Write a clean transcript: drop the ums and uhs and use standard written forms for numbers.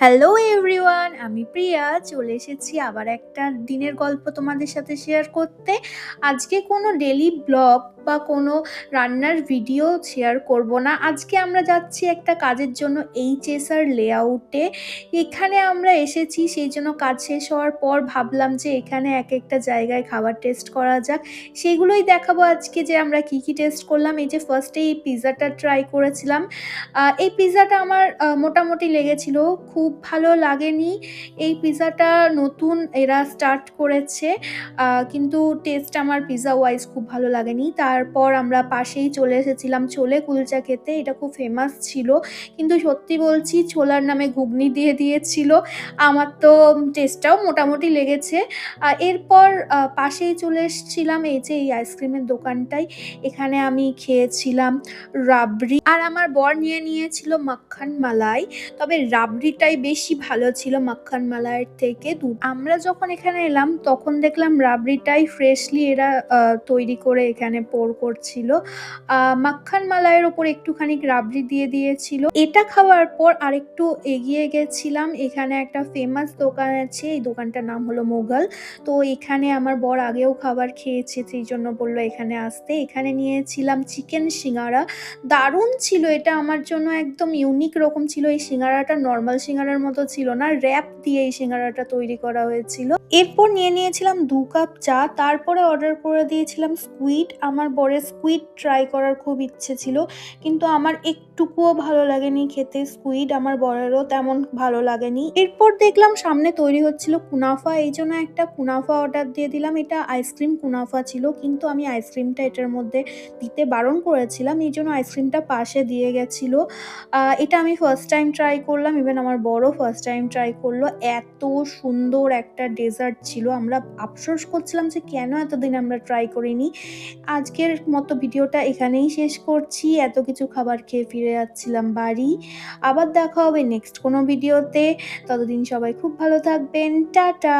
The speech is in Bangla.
হ্যালো এভরিওয়ান, আমি প্রিয়া চলে এসেছি আবার একটা দিনের গল্প তোমাদের সাথে শেয়ার করতে। আজকে কোনো ডেলি ব্লগ বা কোনো রান্নার ভিডিও শেয়ার করব না। আজকে আমরা যাচ্ছি একটা কাজের জন্য এইচএসআর লেআউটে। এখানে আমরা এসেছি, সেই জন্য কাজ শেষ হওয়ার পর ভাবলাম যে এখানে এক একটা জায়গায় খাবার টেস্ট করা যাক। সেগুলোই দেখাবো আজকে যে আমরা কি কি টেস্ট করলাম। এই যে ফার্স্টে এই পিৎজাটা ট্রাই করেছিলাম। এই পিৎজাটা আমার মোটামুটি লেগেছিল, খুব ভালো লাগেনি। এই পিৎজাটা নতুন এরা স্টার্ট করেছে, কিন্তু টেস্ট আমার পিৎজা ওয়াইজ খুব ভালো লাগেনি। তারপর আমরা পাশেই চলে এসেছিলাম ছোলে কুলচা খেতে, এটা খুব ফেমাস ছিল, কিন্তু সত্যি বলছি ছোলার নামে ঘুগনি দিয়ে দিয়েছিল। আমার তো টেস্টটাও মোটামুটি লেগেছে। এরপর পাশেই চলে এসেছিলাম এই যে এই আইসক্রিমের দোকানটায়। এখানে আমি খেয়েছিলাম রাবড়ি, আর আমার বর নিয়ে নিয়েছিল মাখন মালাই। তবে রাবড়িটাই বেশি ভালো ছিল মাখন মালাইয়ের থেকে। আমরা যখন এখানে এলাম তখন দেখলাম রাবড়িটাই ফ্রেশলি এরা তৈরি করে এখানে পোর করছিল। মাখন মালাইয়ের ওপর একটুখানি রাবড়ি দিয়ে দিয়েছিল। এটা খাওয়ার পর আরেকটু এগিয়ে গেছিলাম, এখানে একটা ফেমাস দোকান আছে, এই দোকানটার নাম হলো মোগল। তো এখানে আমার বর আগেও খাবার খেয়েছে, সেই জন্য বললো এখানে আসতে। এখানে নিয়েছিলাম চিকেন সিঙ্গারা, দারুণ ছিল এটা, আমার জন্য একদম ইউনিক রকম ছিল। এই সিঙ্গারাটা নর্মাল সিঙ্গারার মতো ছিল না, র‍্যাপ দিয়ে এই সিঙ্গারাটা তৈরি করা হয়েছিল। এরপর নিয়ে নিয়েছিলাম 2 কাপ চা, তারপরে অর্ডার করে দিয়েছিলাম স্কুইড। আমার বরের স্কুইড ট্রাই করার খুব ইচ্ছে ছিল, কিন্তু আমার একটুকুও ভালো লাগেনি খেতে স্কুইড, আমার বরেরও তেমন ভালো লাগেনি। এরপর দেখলাম সামনে তৈরি হচ্ছিল কুনাফা, এই জন্য একটা কুনাফা অর্ডার দিয়ে দিলাম। এটা আইসক্রিম কুনাফা ছিল, কিন্তু আমি আইসক্রিমটা এটার মধ্যে দিতে বারণ করেছিলাম, এই জন্য আইসক্রিমটা পাশে দিয়ে গেছিলো। এটা আমি ফার্স্ট টাইম ট্রাই করলাম, ইভেন আমার বড় ফার্স্ট টাইম ট্রাই করলো। এত সুন্দর একটা ডেজার্ট ছিল, আমরা আফসোস করছিলাম যে কেন এতদিন আমরা ট্রাই করিনি। আজকের মতো ভিডিওটা এখানেই শেষ করছি। এত কিছু খাবার খেয়ে ফিরে যাচ্ছিলাম বাড়ি। আবার দেখা হবে নেক্সট কোনো ভিডিওতে। ততদিন সবাই খুব ভালো থাকবেন। টাটা।